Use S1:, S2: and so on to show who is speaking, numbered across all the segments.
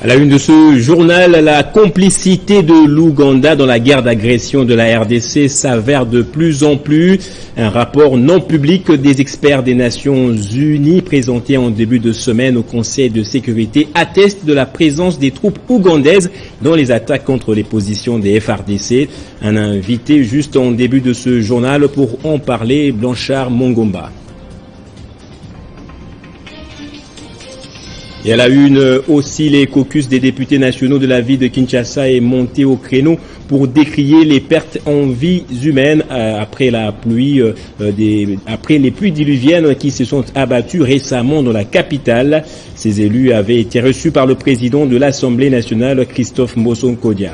S1: À la une de ce journal, la complicité de l'Ouganda dans la guerre d'agression de la RDC s'avère de plus en plus. Un rapport non public des experts des Nations Unies présenté en début de semaine au Conseil de sécurité atteste de la présence des troupes ougandaises dans les attaques contre les positions des FARDC. Un invité juste en début de ce journal pour en parler, Blanchard Mongomba. Et à la une aussi, les caucus des députés nationaux de la ville de Kinshasa est monté au créneau pour décrier les pertes en vies humaines après les pluies diluviennes qui se sont abattues récemment dans la capitale. Ces élus avaient été reçus par le président de l'Assemblée nationale, Christophe Mbosso-Nkodia.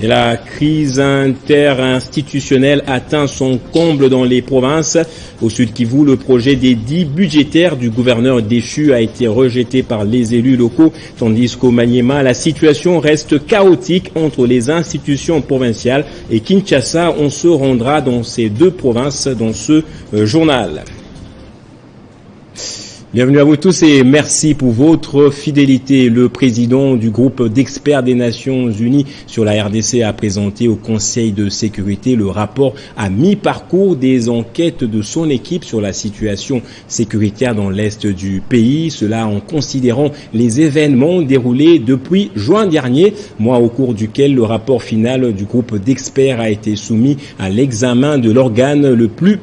S1: Et la crise interinstitutionnelle atteint son comble dans les provinces. Au Sud Kivu, le projet des 10 budgétaires du gouverneur déchu a été rejeté par les élus locaux, tandis qu'au Maniema, la situation reste chaotique entre les institutions provinciales et Kinshasa. On se rendra dans ces deux provinces dans ce journal. Bienvenue à vous tous et merci pour votre fidélité. Le président du groupe d'experts des Nations Unies sur la RDC a présenté au Conseil de sécurité le rapport à mi-parcours des enquêtes de son équipe sur la situation sécuritaire dans l'est du pays. Cela en considérant les événements déroulés depuis juin dernier, mois au cours duquel le rapport final du groupe d'experts a été soumis à l'examen de l'organe le plus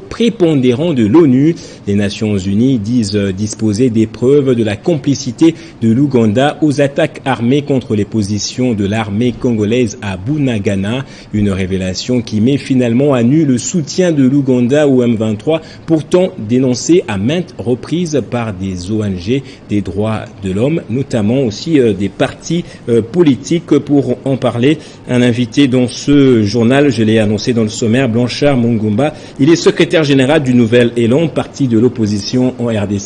S1: prépondérant de l'ONU. Les Nations Unies disent disposer des preuves de la complicité de l'Ouganda aux attaques armées contre les positions de l'armée congolaise à Bunagana, une révélation qui met finalement à nu le soutien de l'Ouganda au M23, pourtant dénoncé à maintes reprises par des ONG des droits de l'homme, notamment aussi des partis politiques. Pour en parler, un invité dans ce journal, je l'ai annoncé dans le sommaire, Blanchard Mongomba. Il est secrétaire général du Nouvel Élan, parti de l'opposition en RDC.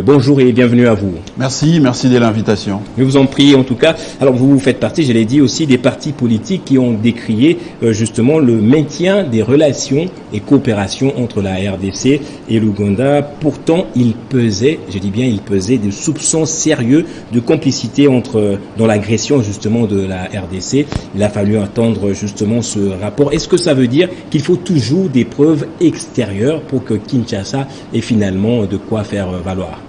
S1: Bonjour et bienvenue à vous.
S2: Merci de l'invitation.
S1: Je vous en prie en tout cas. Alors vous faites partie, je l'ai dit aussi, des partis politiques qui ont décrié justement le maintien des relations et coopérations entre la RDC et l'Ouganda. Pourtant, il pesait, je dis bien il pesait, des soupçons sérieux de complicité dans l'agression justement de la RDC. Il a fallu attendre justement ce rapport. Est-ce que ça veut dire qu'il faut toujours des preuves extérieures pour que Kinshasa ait finalement de quoi faire valoir?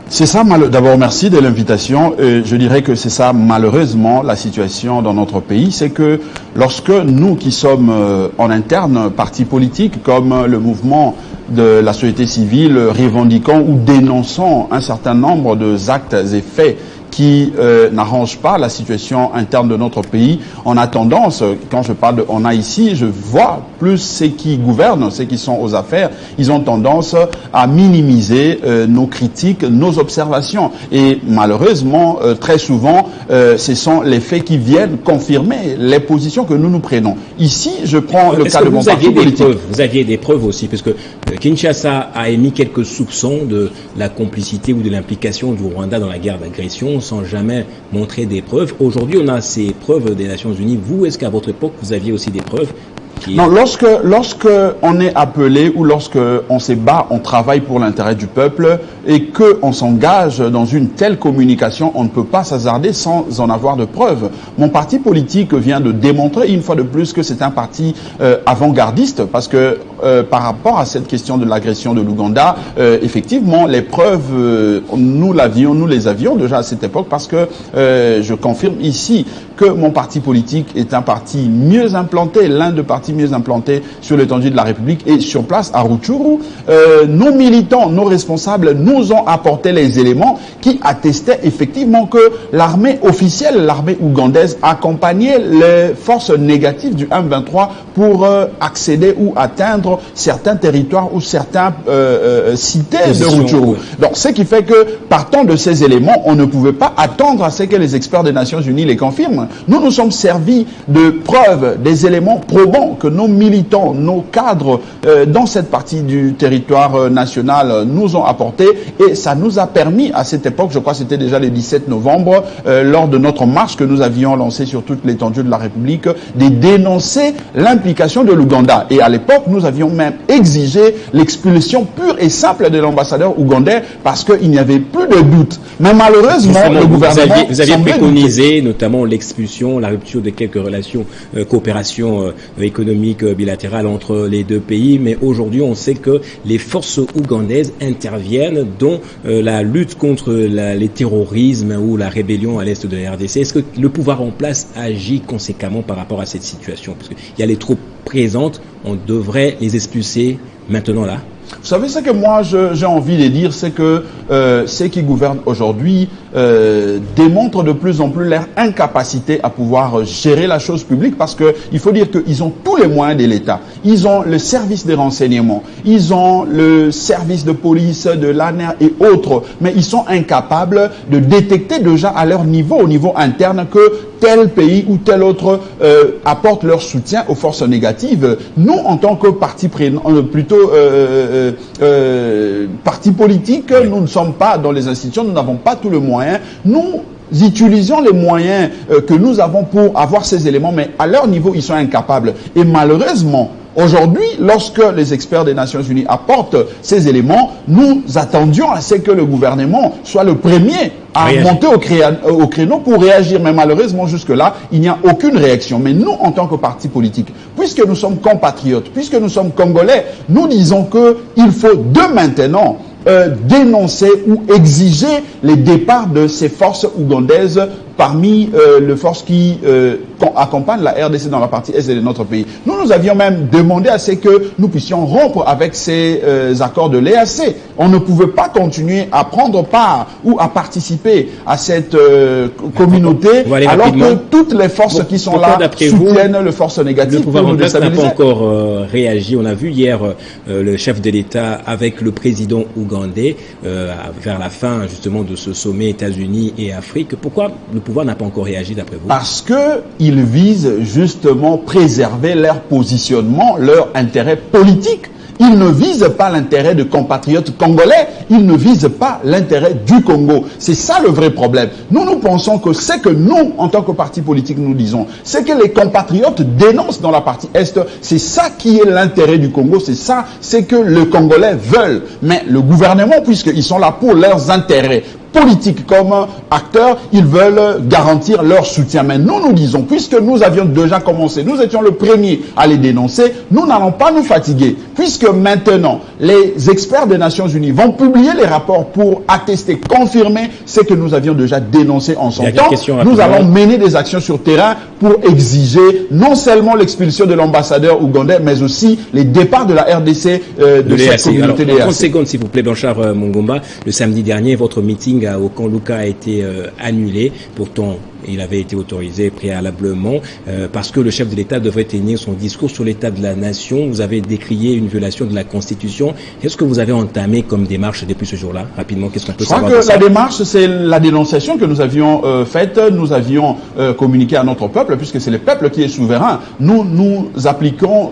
S2: C'est ça, d'abord merci de l'invitation. Je dirais que c'est ça malheureusement la situation dans notre pays, c'est que lorsque nous qui sommes en interne, partis politiques comme le mouvement de la société civile, revendiquant ou dénonçant un certain nombre d'actes et faits qui n'arrange pas la situation interne de notre pays, on a tendance, quand je parle de on a ici, je vois plus ceux qui gouvernent, ceux qui sont aux affaires, ils ont tendance à minimiser nos critiques, nos observations. Et malheureusement, très souvent, ce sont les faits qui viennent confirmer les positions que nous prenons. Ici, je prends le cas de mon parti politique.
S1: Vous aviez des preuves aussi, parce que Kinshasa a émis quelques soupçons de la complicité ou de l'implication du Rwanda dans la guerre d'agression, sans jamais montrer des preuves. Aujourd'hui, on a ces preuves des Nations Unies. Vous, est-ce qu'à votre époque, vous aviez aussi des preuves?
S2: Non, lorsque on est appelé ou lorsque on se bat, on travaille pour l'intérêt du peuple et que on s'engage dans une telle communication, on ne peut pas s'hasarder sans en avoir de preuves. Mon parti politique vient de démontrer une fois de plus que c'est un parti avant-gardiste parce que par rapport à cette question de l'agression de l'Ouganda, effectivement, les preuves, nous les avions déjà à cette époque parce que je confirme ici que mon parti politique est un parti mieux implanté, l'un des partis mieux implantés sur l'étendue de la République et sur place à Rutshuru. Nos militants, nos responsables nous ont apporté les éléments qui attestaient effectivement que l'armée officielle, l'armée ougandaise, accompagnait les forces négatives du M23 pour accéder ou atteindre certains territoires ou certains cités de Rutshuru. Donc, ce qui fait que, partant de ces éléments, on ne pouvait pas attendre à ce que les experts des Nations Unies les confirment. Nous nous sommes servis de preuves, des éléments probants que nos militants, nos cadres dans cette partie du territoire national nous ont apporté et ça nous a permis à cette époque, je crois que c'était déjà le 17 novembre, lors de notre marche que nous avions lancée sur toute l'étendue de la République, de dénoncer l'implication de l'Ouganda. Et à l'époque, nous avions même exigé l'expulsion pure et simple de l'ambassadeur ougandais parce qu'il n'y avait plus de doute. Mais malheureusement, le gouvernement...
S1: Vous aviez préconisé notamment l'expulsion, la rupture de quelques relations, coopération économique bilatérale entre les deux pays. Mais aujourd'hui, on sait que les forces ougandaises interviennent dans la lutte contre les terrorismes ou la rébellion à l'est de la RDC. Est-ce que le pouvoir en place agit conséquemment par rapport à cette situation? Parce qu'il y a les troupes présentes, on devrait les expulser maintenant là.
S2: Vous savez, ce que moi j'ai envie de dire, c'est que ceux qui gouvernent aujourd'hui démontrent de plus en plus leur incapacité à pouvoir gérer la chose publique, parce que il faut dire qu'ils ont tous les moyens de l'État. Ils ont le service des renseignements, ils ont le service de police, de l'ANER et autres, mais ils sont incapables de détecter déjà à leur niveau, au niveau interne, que tel pays ou tel autre apporte leur soutien aux forces négatives. Nous, en tant que parti parti politique, nous ne sommes pas dans les institutions, nous n'avons pas tous les moyens. Nous utilisons les moyens que nous avons pour avoir ces éléments, mais à leur niveau, ils sont incapables. Et malheureusement, aujourd'hui, lorsque les experts des Nations Unies apportent ces éléments, nous attendions à ce que le gouvernement soit le premier à monter au créneau pour réagir. Mais malheureusement, jusque-là, il n'y a aucune réaction. Mais nous, en tant que parti politique, puisque nous sommes compatriotes, puisque nous sommes congolais, nous disons qu'il faut de maintenant dénoncer ou exiger les départs de ces forces ougandaises parmi les forces qui accompagnent la RDC dans la partie est de notre pays. Nous avions même demandé à ce que nous puissions rompre avec ces accords de l'EAC. On ne pouvait pas continuer à prendre part ou à participer à cette communauté alors que toutes les forces qui sont là soutiennent les forces négatives.
S1: Le pouvoir en place n'a pas encore réagi. On a vu hier le chef de l'État avec le président ougandais vers la fin justement de ce sommet États-Unis et Afrique. Pourquoi le pouvoir n'a pas encore réagi d'après vous?
S2: Parce qu'ils visent justement préserver leur positionnement, leur intérêt politique. Ils ne visent pas l'intérêt de compatriotes congolais, ils ne visent pas l'intérêt du Congo. C'est ça le vrai problème. Nous pensons que c'est que nous, en tant que parti politique, nous disons, c'est que les compatriotes dénoncent dans la partie Est, c'est ça qui est l'intérêt du Congo, c'est ça, c'est que les Congolais veulent. Mais le gouvernement, puisqu'ils sont là pour leurs intérêts politiques comme acteurs, ils veulent garantir leur soutien. Mais nous disons, puisque nous avions déjà commencé, nous étions le premier à les dénoncer, nous n'allons pas nous fatiguer, puisque maintenant, les experts des Nations Unies vont publier les rapports pour attester, confirmer ce que nous avions déjà dénoncé en son temps. Nous allons mener des actions sur terrain pour exiger non seulement l'expulsion de l'ambassadeur ougandais, mais aussi les départs de la RDC de cette communauté des
S1: 30 secondes, s'il vous plaît, Blanchard Mungomba. Le samedi dernier, votre meeting au camp Luka a été annulé. Pourtant, il avait été autorisé préalablement parce que le chef de l'État devrait tenir son discours sur l'état de la nation. Vous avez décrié une violation de la Constitution. Qu'est-ce que vous avez entamé comme démarche depuis ce jour-là? Rapidement, qu'est-ce qu'on peut savoir?
S2: Je crois que la démarche, c'est la dénonciation que nous avions faite. Nous avions communiqué à notre peuple, puisque c'est le peuple qui est souverain. Nous appliquons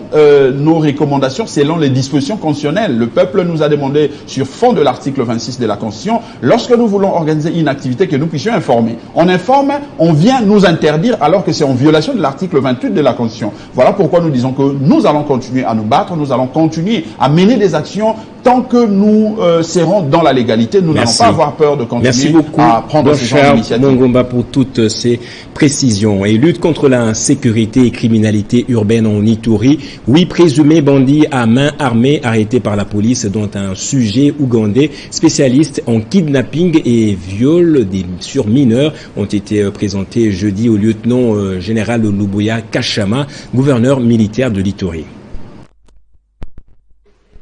S2: nos recommandations selon les dispositions constitutionnelles. Le peuple nous a demandé, sur fond de l'article 26 de la Constitution, lorsque nous voulons organiser une activité, que nous puissions informer. On informe, on vient nous interdire alors que c'est en violation de l'article 28 de la Constitution. Voilà pourquoi nous disons que nous allons continuer à nous battre, nous allons continuer à mener des actions tant que nous serons dans la légalité. Nous n'allons pas avoir peur de continuer à prendre ce genre d'initiative.
S1: Merci beaucoup, Mungomba, pour toutes ces précisions. Et lutte contre l'insécurité et criminalité urbaine en Ituri. 8 présumés bandits à main armée arrêtés par la police, dont un sujet ougandais spécialiste en kidnapping et viol sur mineurs, ont été présentés jeudi au lieutenant général Lubuya Kachama, gouverneur militaire de l'Ituri.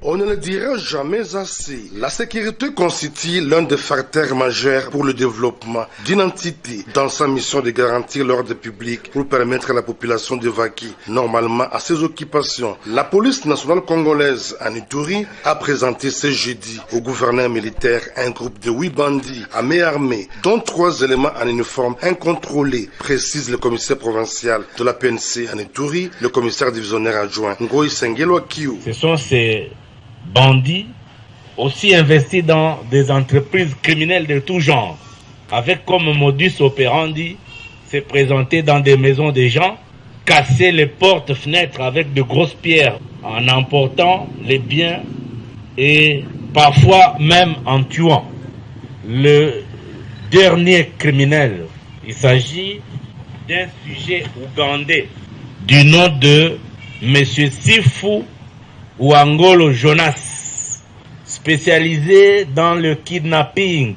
S3: On ne le dira jamais assez. La sécurité constitue l'un des facteurs majeurs pour le développement d'une entité dans sa mission de garantir l'ordre public pour permettre à la population d'évacuer normalement à ses occupations. La police nationale congolaise en Ituri a présenté ce jeudi au gouverneur militaire un groupe de 8 bandits à main armée, dont 3 éléments en uniforme incontrôlés, précise le commissaire provincial de la PNC en Ituri, le commissaire divisionnaire adjoint Ngoï Sengelwa Kiou.
S4: Ce sont ces bandits aussi investi dans des entreprises criminelles de tout genre, avec comme modus operandi se présenter dans des maisons des gens, casser les portes-fenêtres avec de grosses pierres en emportant les biens et parfois même en tuant. Le dernier criminel, il s'agit d'un sujet ougandais du nom de M. Sifu Ouangolo Jonas, spécialisé dans le kidnapping,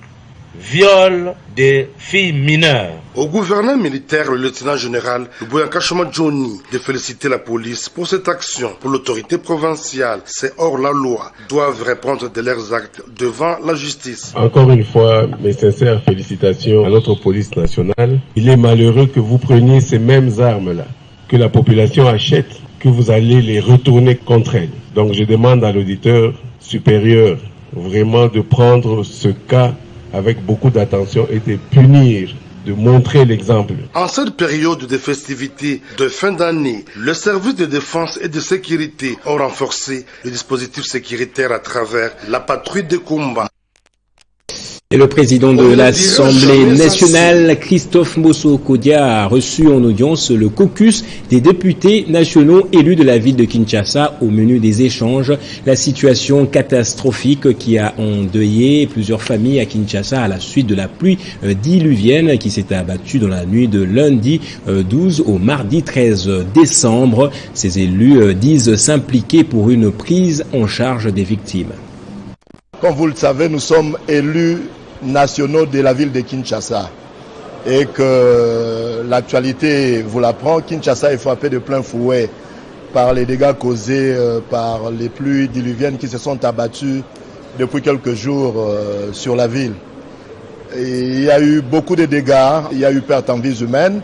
S4: viol des filles mineures.
S3: Au gouverneur militaire, le lieutenant-général Boyankashima Johnny, de féliciter la police pour cette action. Pour l'autorité provinciale, c'est hors la loi, doivent répondre de leurs actes devant la justice.
S5: Encore une fois, mes sincères félicitations à notre police nationale. Il est malheureux que vous preniez ces mêmes armes-là, que la population achète, que vous allez les retourner contre elle. Donc je demande à l'auditeur supérieur vraiment de prendre ce cas avec beaucoup d'attention et de punir, de montrer l'exemple.
S3: En cette période de festivités de fin d'année, le service de défense et de sécurité ont renforcé le dispositif sécuritaire à travers la patrouille de combat.
S1: Et le président de l'Assemblée nationale, Christophe Mbosso-Kodia, a reçu en audience le caucus des députés nationaux élus de la ville de Kinshasa. Au menu des échanges, la situation catastrophique qui a endeuillé plusieurs familles à Kinshasa à la suite de la pluie diluvienne qui s'est abattue dans la nuit de lundi 12 au mardi 13 décembre. Ces élus disent s'impliquer pour une prise en charge des victimes.
S6: Comme vous le savez, nous sommes élus nationaux de la ville de Kinshasa et que l'actualité vous l'apprend. Kinshasa est frappé de plein fouet par les dégâts causés par les pluies diluviennes qui se sont abattues depuis quelques jours sur la ville. Et il y a eu beaucoup de dégâts, il y a eu perte en vies humaines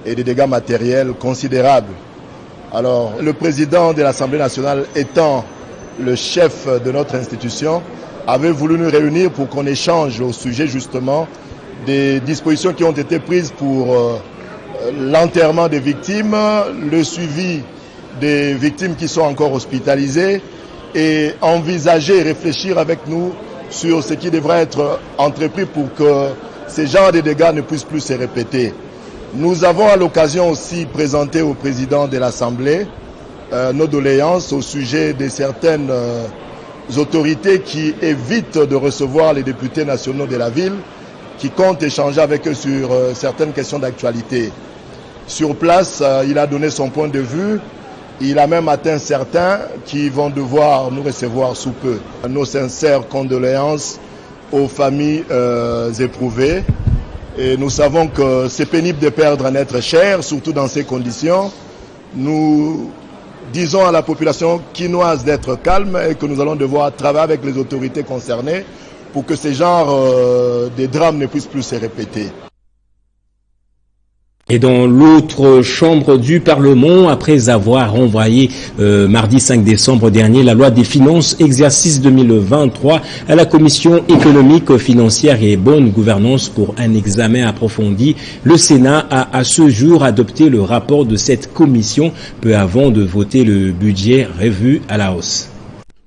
S6: et des dégâts matériels considérables. Alors, le président de l'Assemblée nationale étant le chef de notre institution, avait voulu nous réunir pour qu'on échange au sujet justement des dispositions qui ont été prises pour l'enterrement des victimes, le suivi des victimes qui sont encore hospitalisées et envisager et réfléchir avec nous sur ce qui devrait être entrepris pour que ces genres de dégâts ne puissent plus se répéter. Nous avons à l'occasion aussi présenté au président de l'Assemblée nos doléances au sujet de certaines autorités qui évitent de recevoir les députés nationaux de la ville, qui comptent échanger avec eux sur certaines questions d'actualité. Sur place, il a donné son point de vue. Il a même atteint certains qui vont devoir nous recevoir sous peu. Nos sincères condoléances aux familles éprouvées. Et nous savons que c'est pénible de perdre un être cher, surtout dans ces conditions. Nous disons à la population quinoise d'être calme et que nous allons devoir travailler avec les autorités concernées pour que ces genres de drames ne puissent plus se répéter.
S1: Et dans l'autre chambre du Parlement, après avoir renvoyé mardi 5 décembre dernier la loi des finances exercice 2023 à la Commission économique, financière et bonne gouvernance pour un examen approfondi, le Sénat a à ce jour adopté le rapport de cette commission peu avant de voter le budget revu à la hausse.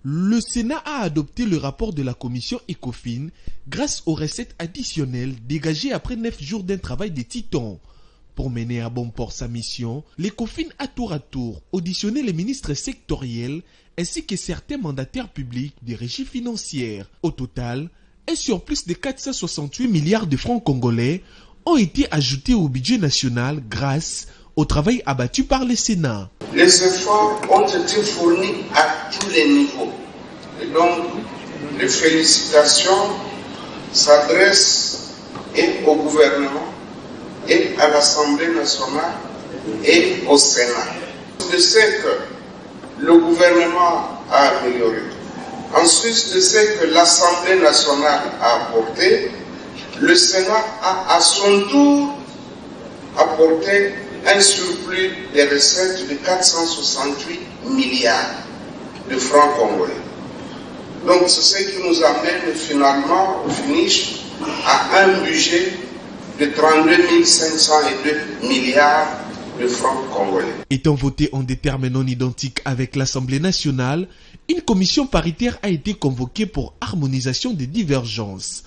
S7: Le Sénat a adopté le rapport de la commission ECOFIN grâce aux recettes additionnelles dégagées après 9 jours d'un travail de titans. Pour mener à bon port sa mission, l'ECOFIN a tour à tour auditionné les ministres sectoriels ainsi que certains mandataires publics des régies financières. Au total, un surplus de 468 milliards de francs congolais ont été ajoutés au budget national grâce au travail abattu par le Sénat.
S8: Les efforts ont été fournis à tous les niveaux. Et donc, les félicitations s'adressent et au gouvernement, et à l'Assemblée nationale, et au Sénat. Je sais que le gouvernement a amélioré. Ensuite, je sais que l'Assemblée nationale a apporté. Le Sénat a à son tour apporté un surplus des recettes de 468 milliards de francs congolais. Donc c'est ce qui nous amène finalement au finish à un budget de 32 502 milliards de francs congolais.
S7: Étant voté en des termes non identiques avec l'Assemblée nationale, une commission paritaire a été convoquée pour harmonisation des divergences.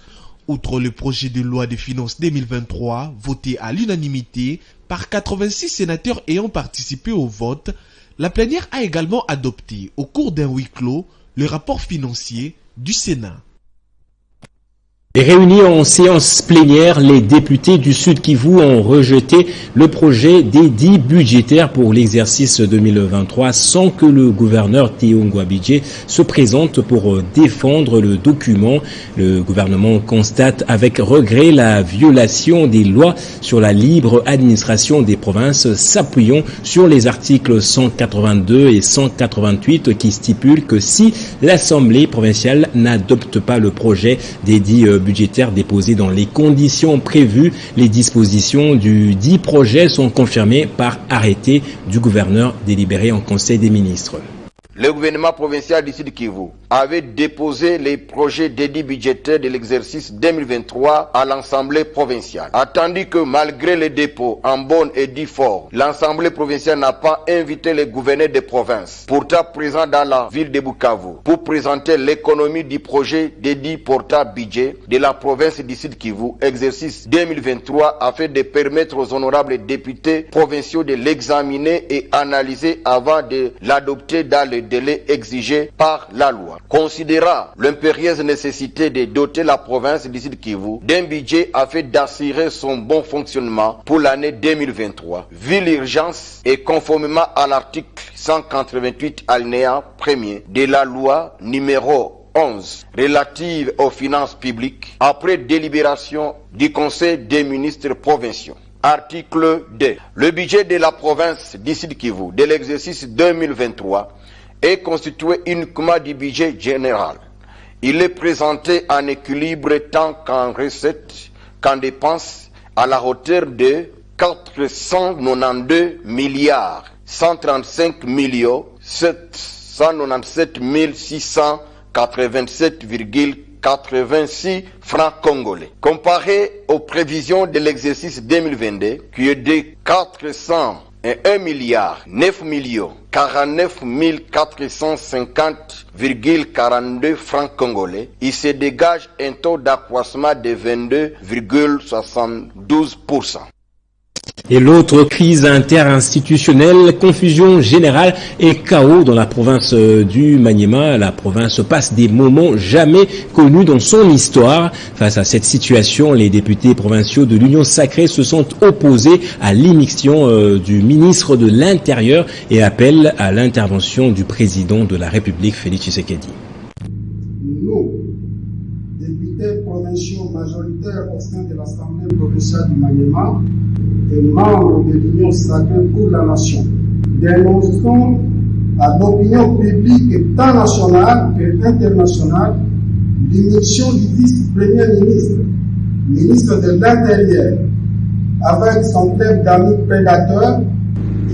S7: Outre le projet de loi de finances 2023, voté à l'unanimité par 86 sénateurs ayant participé au vote, la plénière a également adopté, au cours d'un huis clos, le rapport financier du Sénat.
S1: Réunis en séance plénière, les députés du Sud Kivu ont rejeté le projet d'édit budgétaire pour l'exercice 2023 sans que le gouverneur Théo Ngouabidje se présente pour défendre le document. Le gouvernement constate avec regret la violation des lois sur la libre administration des provinces, s'appuyant sur les articles 182 et 188 qui stipulent que si l'Assemblée provinciale n'adopte pas le projet d'édit budgétaire déposé dans les conditions prévues, les dispositions du dit projet sont confirmées par arrêté du gouverneur délibéré en Conseil des ministres.
S9: Le gouvernement provincial du Sud Kivu avait déposé les projets d'édit budgétaire de l'exercice 2023 à l'Assemblée provinciale. Attendu que malgré les dépôts en bonne et due forme, l'Assemblée provinciale n'a pas invité les gouverneurs des provinces, pourtant présents dans la ville de Bukavu, pour présenter l'économie du projet d'édit portant budget de la province du Sud Kivu, exercice 2023, afin de permettre aux honorables députés provinciaux de l'examiner et analyser avant de l'adopter dans le délai exigé par la loi. Considérant l'impérieuse nécessité de doter la province du Sud Kivu d'un budget afin d'assurer son bon fonctionnement pour l'année 2023, vu l'urgence et conformément à l'article 188 alinéa 1er de la loi numéro 11 relative aux finances publiques, après délibération du Conseil des ministres provinciaux. Article 2. Le budget de la province du Sud Kivu de l'exercice 2023 est constitué uniquement du budget général. Il est présenté en équilibre tant qu'en recettes qu'en dépenses à la hauteur de 492 milliards 135 millions 797 687,86 francs congolais. Comparé aux prévisions de l'exercice 2022 qui est de 401 milliards 9 millions 49 450,42 francs congolais, il se dégage un taux d'accroissement de 22,72%.
S1: Et l'autre crise interinstitutionnelle, confusion générale et chaos dans la province du Maniema. La province passe des moments jamais connus dans son histoire. Face à cette situation, les députés provinciaux de l'Union sacrée se sont opposés à l'immixtion du ministre de l'Intérieur et appellent à l'intervention du président de la République, Félix Tshisekedi.
S10: Nous, députés provinciaux majoritaires au sein de l'Assemblée provinciale du Maniema, et membres de l'Union sacrée pour la nation, dénonçons à l'opinion publique tant nationale qu'internationale l'immixtion du vice-premier ministre, ministre de l'Intérieur, avec son club d'amis prédateurs,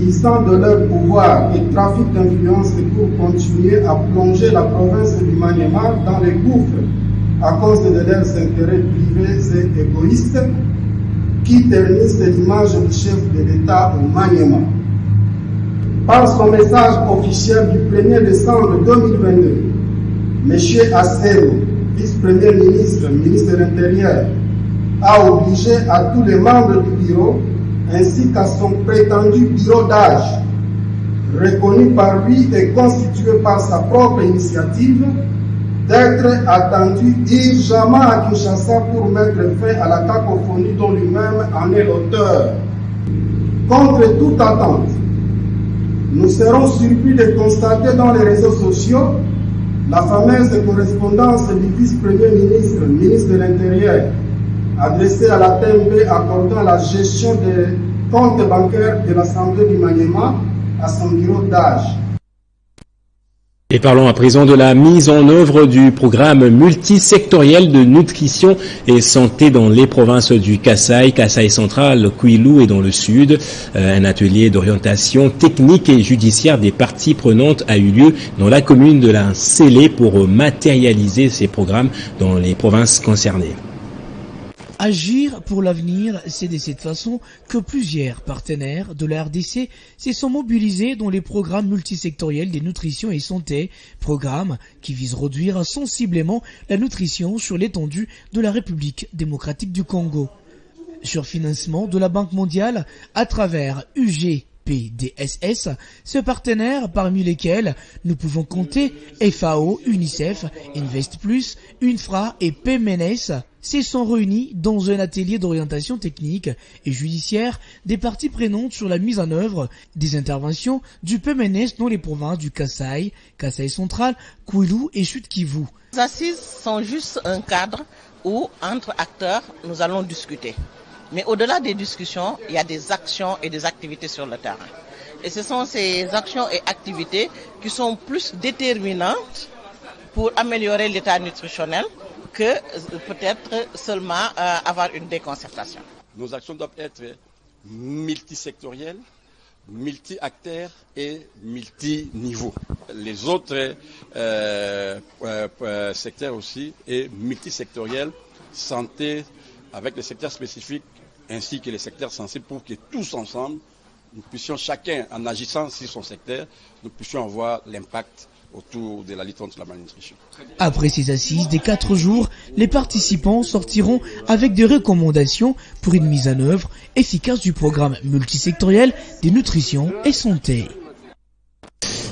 S10: usant de leur pouvoir et trafic d'influence pour continuer à plonger la province du Maniema dans les gouffres à cause de leurs intérêts privés et égoïstes, qui ternissent l'image du chef de l'État au Maniema. Par son message officiel du 1er décembre 2022, M. Assero, vice-premier ministre, ministre de l'Intérieur, a obligé à tous les membres du bureau, ainsi qu'à son prétendu bureau d'âge, reconnu par lui et constitué par sa propre initiative, d'être attendu urgemment à Kinshasa pour mettre fin à la cacophonie dont lui-même en est l'auteur. Contre toute attente, nous serons surpris de constater dans les réseaux sociaux la fameuse correspondance du vice-premier ministre, ministre de l'Intérieur, adressée à la TMB accordant la gestion des comptes bancaires de l'Assemblée du Maniema à son bureau d'âge.
S1: Et parlons à présent de la mise en œuvre du programme multisectoriel de nutrition et santé dans les provinces du Kasaï, Kasaï central, Kwilu et dans le sud. Un atelier d'orientation technique et judiciaire des parties prenantes a eu lieu dans la commune de la Nsélé pour matérialiser ces programmes dans les provinces concernées.
S11: Agir pour l'avenir, c'est de cette façon que plusieurs partenaires de la RDC se sont mobilisés dans les programmes multisectoriels de nutrition et santé, programmes qui visent à réduire sensiblement la nutrition sur l'étendue de la République démocratique du Congo. Sur financement de la Banque mondiale à travers UGPDSS, ce partenaire parmi lesquels nous pouvons compter FAO, UNICEF, Invest Plus, UNFRA et PMNS, se sont réunis dans un atelier d'orientation technique et judiciaire des parties prenantes sur la mise en œuvre des interventions du PMNS dans les provinces du Kasaï, Kasaï central, Kwilu et Sud-Kivu.
S12: Les assises sont juste un cadre où, entre acteurs, nous allons discuter. Mais au-delà des discussions, il y a des actions et des activités sur le terrain. Et ce sont ces actions et activités qui sont plus déterminantes pour améliorer l'état nutritionnel que peut-être seulement avoir une déconcertation.
S13: Nos actions doivent être multisectorielles, multi-acteurs et multi-niveaux. Les autres secteurs aussi et multisectoriels, santé avec les secteurs spécifiques ainsi que les secteurs sensibles pour que tous ensemble, nous puissions chacun en agissant sur son secteur, nous puissions avoir l'impact autour de la lutte contre la malnutrition.
S11: Après ces assises des 4 jours, les participants sortiront avec des recommandations pour une mise en œuvre efficace du programme multisectoriel de nutrition et santé.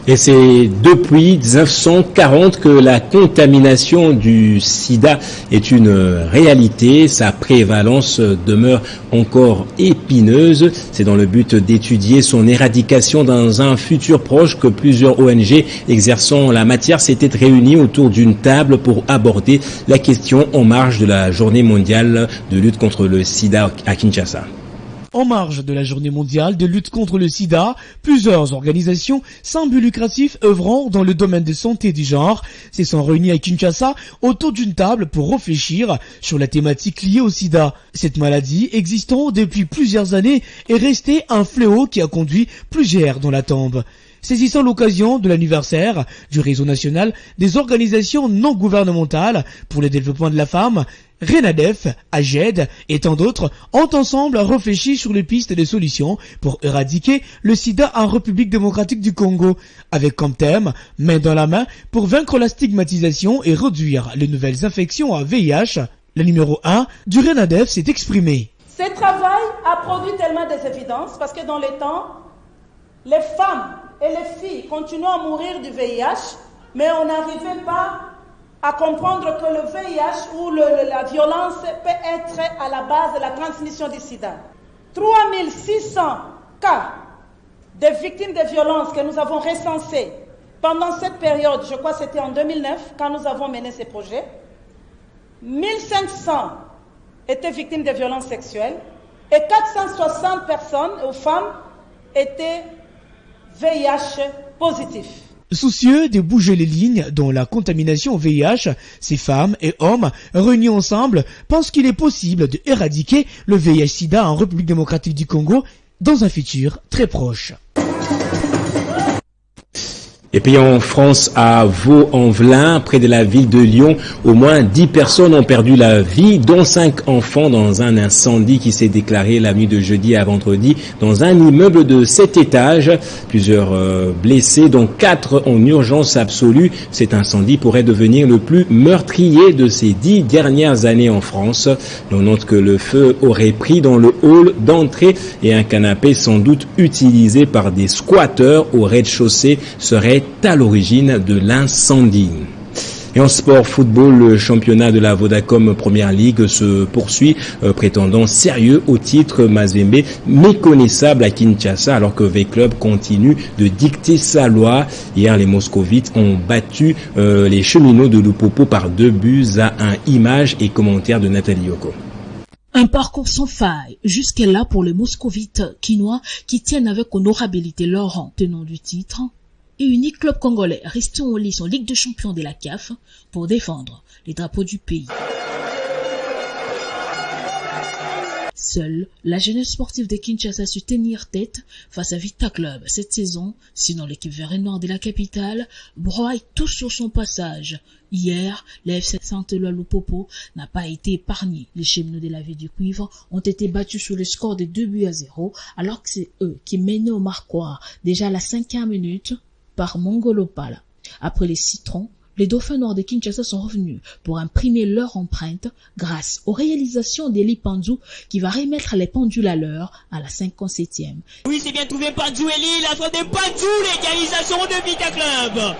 S1: Et c'est depuis 1940 que la contamination du sida est une réalité. Sa prévalence demeure encore épineuse. C'est dans le but d'étudier son éradication dans un futur proche que plusieurs ONG exerçant la matière s'étaient réunies autour d'une table pour aborder la question en marge de la journée mondiale de lutte contre le sida à Kinshasa.
S11: En marge de la journée mondiale de lutte contre le sida, plusieurs organisations sans but lucratif œuvrant dans le domaine de santé du genre se sont réunies à Kinshasa autour d'une table pour réfléchir sur la thématique liée au sida. Cette maladie, existant depuis plusieurs années, est restée un fléau qui a conduit plusieurs dans la tombe. Saisissant l'occasion de l'anniversaire du réseau national des organisations non gouvernementales pour le développement de la femme, Renadef, AGED et tant d'autres ont ensemble réfléchi sur les pistes de solutions pour éradiquer le sida en République démocratique du Congo, avec comme thème « Main dans la main » pour vaincre la stigmatisation et réduire les nouvelles infections à VIH. Le numéro 1 du Renadef s'est exprimé.
S14: Ce travail a produit tellement des évidences parce que dans les temps, les femmes et les filles continuent à mourir du VIH, mais on n'arrivait pas à comprendre que le VIH ou la violence peut être à la base de la transmission du sida. 3600 cas de victimes de violences que nous avons recensés pendant cette période, je crois que c'était en 2009 quand nous avons mené ces projets. 1500 étaient victimes de violences sexuelles et 460 personnes ou femmes étaient VIH positifs.
S11: Soucieux de bouger les lignes dans la contamination au VIH, ces femmes et hommes réunis ensemble pensent qu'il est possible d'éradiquer le VIH-Sida en République démocratique du Congo dans un futur très proche.
S1: Et puis en France, à Vaux-en-Velin, près de la ville de Lyon, au moins 10 personnes ont perdu la vie, dont 5 enfants dans un incendie qui s'est déclaré la nuit de jeudi à vendredi dans un immeuble de 7 étages. Plusieurs blessés, dont 4 en urgence absolue. Cet incendie pourrait devenir le plus meurtrier de ces 10 dernières années en France. On note que le feu aurait pris dans le hall d'entrée et un canapé sans doute utilisé par des squatteurs au rez-de-chaussée serait à l'origine de l'incendie. Et en sport football, le championnat de la Vodacom Première Ligue se poursuit, prétendant sérieux au titre. Mazembe méconnaissable à Kinshasa alors que V-Club continue de dicter sa loi. Hier, les Moscovites ont battu les Cheminots de Lupopo par 2-1. Images et commentaires de Nathalie Yoko.
S15: Un parcours sans faille jusqu'à-là pour les Moscovites quinois qui tiennent avec honorabilité leur rang tenant du titre et unique club congolais restant en lice en Ligue des champions de la CAF pour défendre les drapeaux du pays. Seule la jeunesse sportive de Kinshasa a su tenir tête face à Vita Club cette saison, sinon l'équipe vert et noire de la capitale broie tout sur son passage. Hier, le FC Saint-Éloi Lupopo n'a pas été épargné. Les cheminots de la ville du Cuivre ont été battus sur le score de 2-0, alors que c'est eux qui menaient au marquoir déjà à la 5e minute par Mongolo Pala. Après les citrons, les dauphins noirs de Kinshasa sont revenus pour imprimer leur empreinte grâce aux réalisations d'Eli Panzou qui va remettre les pendules à l'heure à la 57e.
S16: Oui, c'est bien trouvé Panzou Eli, la faute de Panzou, l'égalisation de Vita Club.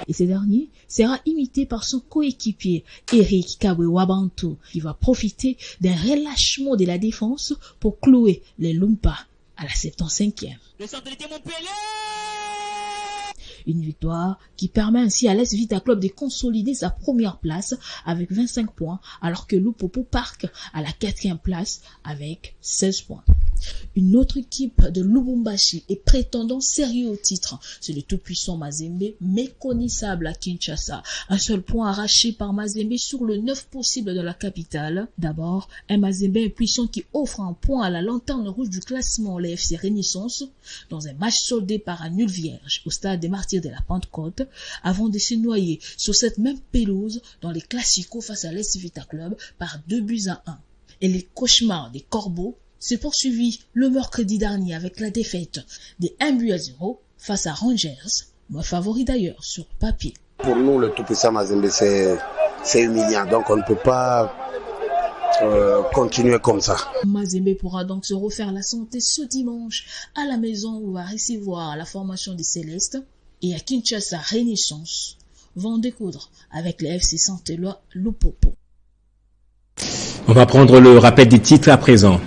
S15: Et ce dernier sera imité par son coéquipier Eric Kabwe-Wabantou qui va profiter d'un relâchement de la défense pour clouer les Lumpa à la 75e.
S16: Le centre était Montpellier.
S15: Une victoire qui permet ainsi à l'AS Vita Club de consolider sa première place avec 25 points alors que Lupopo Park à la 4e place avec 16 points. Une autre équipe de Lubumbashi est prétendant sérieux au titre. C'est le tout-puissant Mazembe, méconnaissable à Kinshasa. Un seul point arraché par Mazembe sur le 9 possible de la capitale. D'abord, un Mazembe puissant qui offre un point à la lanterne rouge du classement, les FC Renaissance, dans un match soldé par un nul vierge au stade des Martyrs de la Pentecôte, avant de se noyer sur cette même pelouse dans les classicos face à l'AS Vita Club par 2-1. Et les cauchemars des Corbeaux s'est poursuivi le mercredi dernier avec la défaite des 1-0 face à Rangers, moins favori d'ailleurs sur papier.
S17: Pour nous, le tout-puissant Mazembe, c'est humiliant, donc on ne peut pas continuer comme ça.
S15: Mazembe pourra donc se refaire la santé ce dimanche à la maison où va recevoir la formation des Célestes et à Kinshasa Renaissance vont découdre avec les FC Saint-Éloi Lupopo.
S1: On va prendre le rappel des titres à présent.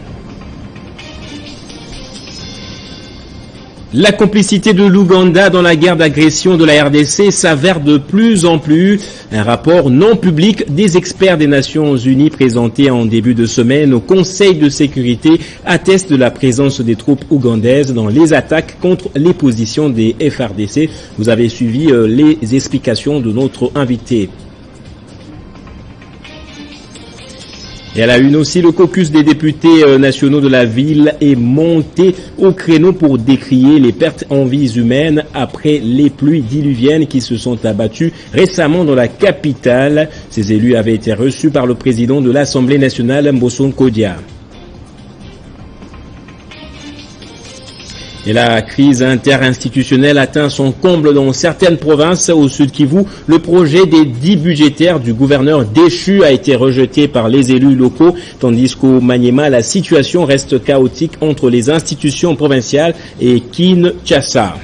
S1: La complicité de l'Ouganda dans la guerre d'agression de la RDC s'avère de plus en plus. Un rapport non public des experts des Nations Unies présenté en début de semaine au Conseil de sécurité atteste de la présence des troupes ougandaises dans les attaques contre les positions des FARDC. Vous avez suivi les explications de notre invité. Et à la une aussi, le caucus des députés nationaux de la ville est monté au créneau pour décrier les pertes en vies humaines après les pluies diluviennes qui se sont abattues récemment dans la capitale. Ces élus avaient été reçus par le président de l'Assemblée nationale, Mbosso Nkodia. Et la crise interinstitutionnelle atteint son comble dans certaines provinces. Au Sud Kivu, le projet des 10 budgétaires du gouverneur déchu a été rejeté par les élus locaux, tandis qu'au Maniema, la situation reste chaotique entre les institutions provinciales et Kinshasa.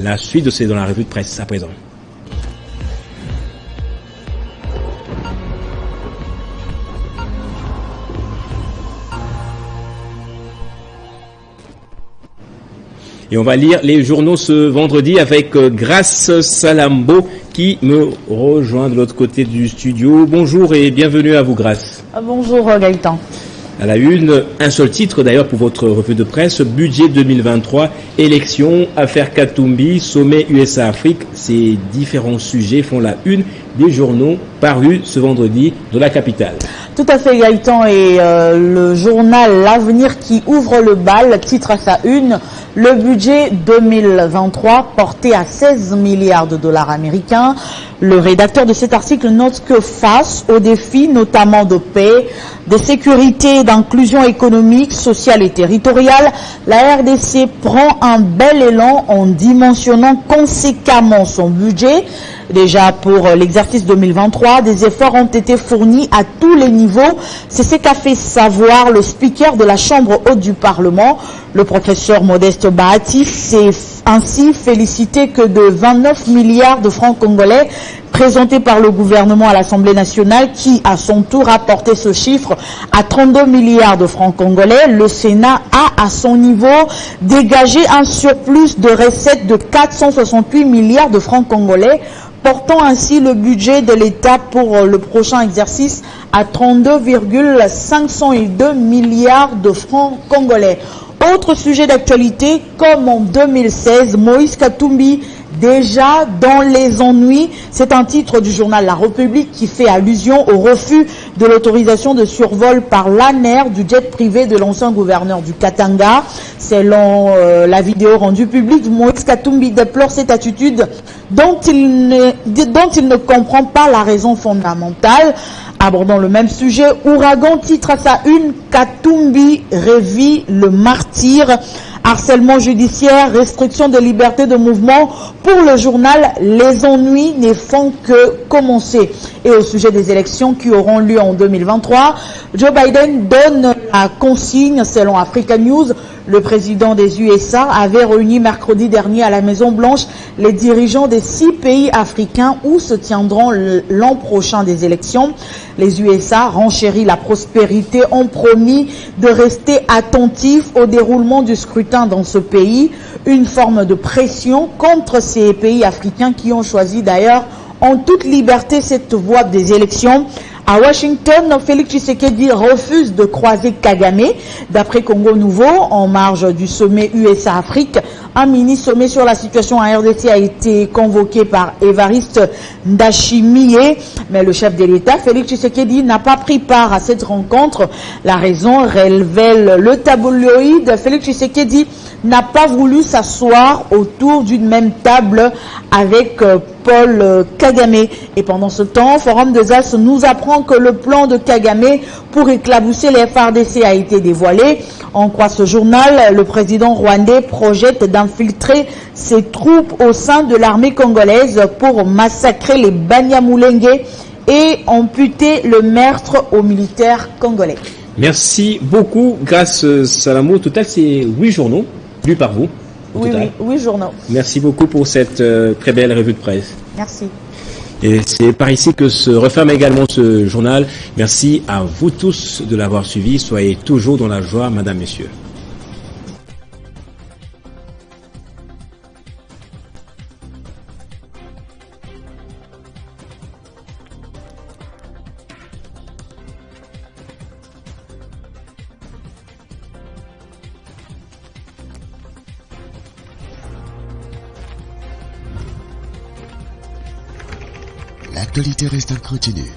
S1: La suite, c'est dans la revue de presse à présent. Et on va lire les journaux ce vendredi avec Grace Salambo qui me rejoint de l'autre côté du studio. Bonjour et bienvenue à vous, Grace.
S18: Bonjour Gaëtan.
S1: À la une, un seul titre d'ailleurs pour votre revue de presse, budget 2023, élections, affaire Katumbi, sommet USA-Afrique. Ces différents sujets font la une des journaux parus ce vendredi de la capitale.
S18: Tout à fait Gaëtan, et le journal L'Avenir qui ouvre le bal titre à sa une le budget 2023 porté à 16 milliards de dollars américains. Le rédacteur de cet article note que face aux défis notamment de paix, de sécurité, d'inclusion économique, sociale et territoriale, la RDC prend un bel élan en dimensionnant conséquemment son budget. Déjà pour l'exercice 2023, des efforts ont été fournis à tous les niveaux. C'est ce qu'a fait savoir le speaker de la Chambre haute du Parlement, le professeur Modeste Bahati. C'est ainsi félicité que de 29 milliards de francs congolais présentés par le gouvernement à l'Assemblée nationale qui, à son tour, a porté ce chiffre à 32 milliards de francs congolais. Le Sénat a, à son niveau, dégagé un surplus de recettes de 468 milliards de francs congolais, portant ainsi le budget de l'État pour le prochain exercice à 32,502 milliards de francs congolais. Autre sujet d'actualité, comme en 2016, Moïse Katumbi déjà dans les ennuis. C'est un titre du journal La République qui fait allusion au refus de l'autorisation de survol par l'ANER du jet privé de l'ancien gouverneur du Katanga. Selon la vidéo rendue publique, Moïse Katumbi déplore cette attitude dont il ne comprend pas la raison fondamentale. Abordant le même sujet, Ouragan titre à sa une « Katumbi revit le martyr ». Harcèlement judiciaire, restriction de liberté de mouvement. Pour le journal, les ennuis ne font que commencer. Et au sujet des élections qui auront lieu en 2023, Joe Biden donne la consigne selon Africa News. Le président des USA avait réuni mercredi dernier à la Maison-Blanche les dirigeants des 6 pays africains où se tiendront l'an prochain des élections. Les USA renchérit la prospérité, ont promis de rester attentifs au déroulement du scrutin dans ce pays. Une forme de pression contre ces pays africains qui ont choisi d'ailleurs en toute liberté cette voie des élections. À Washington, Félix Tshisekedi refuse de croiser Kagame. D'après Congo Nouveau, en marge du sommet USA-Afrique, un mini-sommet sur la situation en RDC a été convoqué par Évariste Ndayishimiye. Mais le chef de l'État, Félix Tshisekedi, n'a pas pris part à cette rencontre. La raison révèle le tabloïd. Félix Tshisekedi n'a pas voulu s'asseoir autour d'une même table avec Paul Kagame. Et pendant ce temps, Forum des As nous apprend que le plan de Kagame pour éclabousser les FARDC a été dévoilé. En croit ce journal, le président rwandais projette d'infiltrer ses troupes au sein de l'armée congolaise pour massacrer les Banyamulenge et amputer le meurtre aux militaires congolais.
S1: Merci beaucoup, Grâce Salamou. Au total, c'est 8 journaux lus par vous.
S18: Oui, journaux.
S1: Merci beaucoup pour cette très belle revue de presse.
S18: Merci.
S1: Et c'est par ici que se referme également ce journal. Merci à vous tous de l'avoir suivi. Soyez toujours dans la joie, madame, messieurs.
S19: L'actualité reste incontinue.